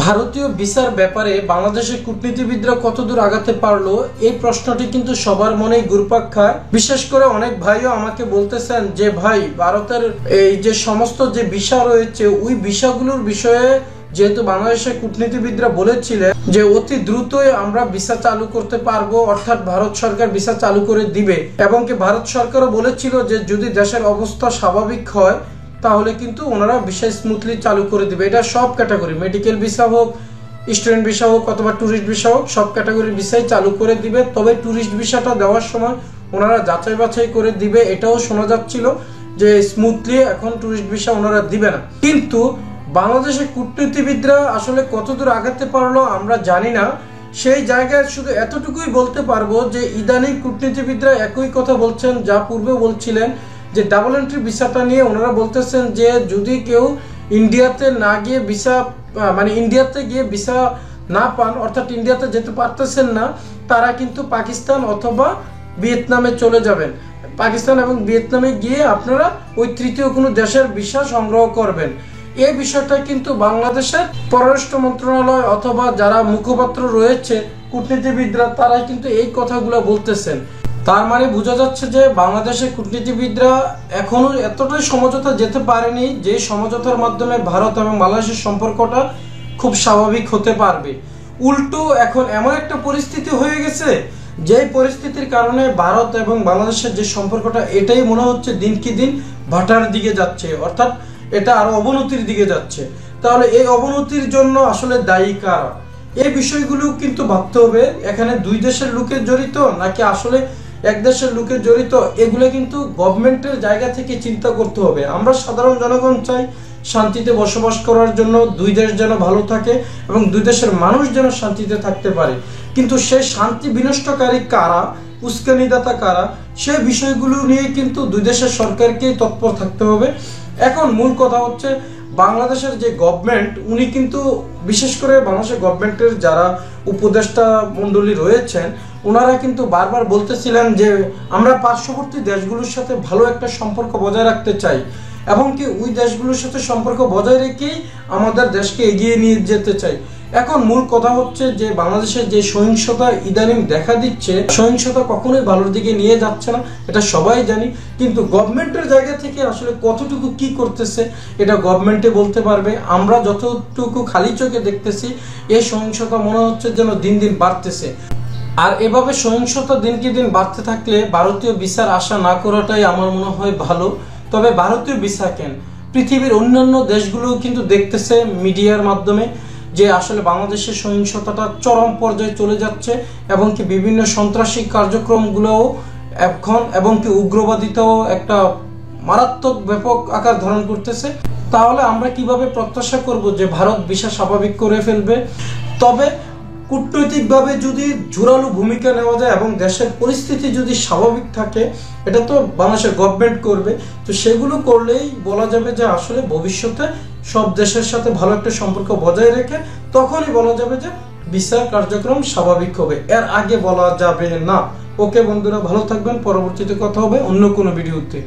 ভারতীয় ভিসার ব্যাপারে বাংলাদেশের কূটনীতিবিদরা কতদূর আগাতে পারলো এই প্রশ্নটি কিন্তু সবার মনেই ঘুরপাক খায়। বিশেষ করে অনেক ভাইও আমাকে বলতেছেন যে ভাই ভারতের এই যে সমস্ত যে ভিসা রয়েছে ওই ভিসাগুলোর বিষয়ে যেহেতু বাংলাদেশের কূটনীতিবিদরা বলেছিলেন যে অতি দ্রুতই আমরা ভিসা চালু করতে পারবো, অর্থাৎ ভারত সরকার ভিসা চালু করে দিবে এবং কি ভারত সরকারও বলেছিল যে যদি দেশের অবস্থা স্বাভাবিক হয় তাহলে কিন্তু ওনারা ভিসা স্মুথলি চালু করে দিবে। এটা সব ক্যাটাগরি, মেডিকেল ভিসা হোক, স্টুডেন্ট ভিসা হোক অথবা ট্যুরিস্ট ভিসা হোক, সব ক্যাটাগরির ভিসাই চালু করে দিবে। তবে ট্যুরিস্ট ভিসাটা দেওয়ার সময় ওনারা যাচাই বাছাই করে দিবে, এটাও শোনা যাচ্ছিল যে স্মুথলি এখন ট্যুরিস্ট ভিসা ওনারা দিবে না। কিন্তু বাংলাদেশের কূটনীতিবিদরা আসলে কতদূর আগাতে পারলো আমরা জানি না। সেই জায়গায় শুধু এতটুকুই বলতে পারবো যে ইদানিং কূটনীতিবিদরা একই কথা বলছেন যা পূর্বে বলছিলেন, যে ডাবল এন্ট্রি ভিসাটা নিয়ে ওনারা বলতেছেন যে যদি কেউ ইন্ডিয়াতে না গিয়ে ভিসা ইন্ডিয়াতে গিয়ে ভিসা না পান, অর্থাৎ ইন্ডিয়াতে যেতে পারতেছেন না, তারা কিন্তু পাকিস্তান অথবা ভিয়েতনামে চলে যাবেন। পাকিস্তান এবং ভিয়েতনামে গিয়ে আপনারা ওই তৃতীয় কোনো দেশের ভিসা সংগ্রহ করবেন। এই বিষয়টা কিন্তু বাংলাদেশের পররাষ্ট্র মন্ত্রণালয় অথবা যারা মুখপাত্র রয়েছে কূটনীতিবিদরা তারাই কিন্তু এই কথাগুলো বলতেছেন। তার মানে বোঝা যাচ্ছে যে বাংলাদেশের কূটনীতিবিদরা এখনো এতটাই সমঝোতা যেতে পারেনি যে সমঝোতার মাধ্যমে ভারত এবং বাংলাদেশের সম্পর্কটা খুব স্বাভাবিক হতে পারবে। উল্টো এখন এমন একটা পরিস্থিতি হয়ে গেছে যে পরিস্থিতির কারণে ভারত এবং বাংলাদেশের যে সম্পর্কটা এটাই মনে হচ্ছে দিন কি দিন ভাটার দিকে যাচ্ছে, অর্থাৎ এটা আরো অবনতির দিকে যাচ্ছে। তাহলে এই অবনতির জন্য আসলে দায়ী কারা, এই বিষয়গুলো কিন্তু ভাবতে হবে। এখানে দুই দেশের লোকের জড়িত নাকি আসলে এক দেশের লোকের জড়িত, এগুলো কিন্তু গভর্নমেন্টের জায়গা থেকে চিন্তা করতে হবে। আমরা সাধারণ জনগণ চাই শান্তিতে বসবাস করার জন্য, দুই দেশ যেন ভালো থাকে এবং দুই দেশের মানুষ যেন শান্তিতে থাকতে পারে। কিন্তু সেই শান্তি বিনষ্টকারী কারা, উস্কানিদাতা কারা, সেই বিষয়গুলো নিয়ে কিন্তু দুই দেশের সরকারকে তৎপর থাকতে হবে। এখন মূল কথা হচ্ছে বাংলাদেশের যে গভর্নমেন্ট, উনি কিন্তু বিশেষ করে বাংলাদেশের গভর্নমেন্টের যারা উপদেষ্টা মণ্ডলী রয়েছেন ওনারা কিন্তু বারবার বলতেছিলেন যে আমরা পার্শ্ববর্তী দেশগুলোর সাথে ভালো একটা সম্পর্ক বজায় রাখতে চাই এবং কি ওই দেশগুলোর সাথে সম্পর্ক বজায় রেখেই আমাদের দেশকে এগিয়ে নিয়ে যেতে চাই। এখন মূল কথা হচ্ছে যে বাংলাদেশের যে সহিংসতা ইদানিং দেখা দিচ্ছে, সহিংসতা কখনোই ভালোর দিকে নিয়ে যাচ্ছে না, এটা সবাই জানি। কিন্তু গভর্নমেন্টের জায়গা থেকে আসলে কতটুকু কি করতেছে এটা গভর্নমেন্টে বলতে পারবে। আমরা যতটুকু খালি চোখে দেখতেছি এই সহিংসতা মনে হচ্ছে যেন দিন দিন বাড়তেছে। আর এভাবে সহিংসতা দিনকে দিন বাড়তে থাকলে ভারতীয় ভিসার আশা না করাটাই আমার মনে হয় ভালো। তবে ভারতীয় ভিসা কেন, পৃথিবীর অন্যান্য দেশগুলোও কিন্তু দেখতেছে মিডিয়ার মাধ্যমে যে আসলে বাংলাদেশের সহিংসতাটা চরম পর্যায়ে চলে যাচ্ছে এবং কি বিভিন্ন সন্ত্রাসী কার্যক্রমগুলোও এখন এবং কি উগ্রবাদিতাও একটা মারাত্মক ব্যাপক আকার ধারণ করতেছে। তাহলে আমরা কিভাবে প্রত্যাশা করব যে ভারত ভিসা স্বাভাবিক করে ফেলবে? তবে কূটনৈতিকভাবে যদি জোরালো ভূমিকা নেওয়া যায় এবং দেশের পরিস্থিতি যদি স্বাভাবিক থাকে, এটা তো বাংলাদেশের গভর্নমেন্ট করবে, তো সেগুলো করলেই বলা যাবে যে আসলে ভবিষ্যতে সব দেশের সাথে ভালো একটা সম্পর্ক বজায় রেখে তখনই বলা যাবে যে ভিসা কার্যক্রম স্বাভাবিক হবে, এর আগে বলা যাবে না। ওকে বন্ধুরা, ভালো থাকবেন, পরবর্তীতে কথা হবে অন্য কোনো ভিডিওতে।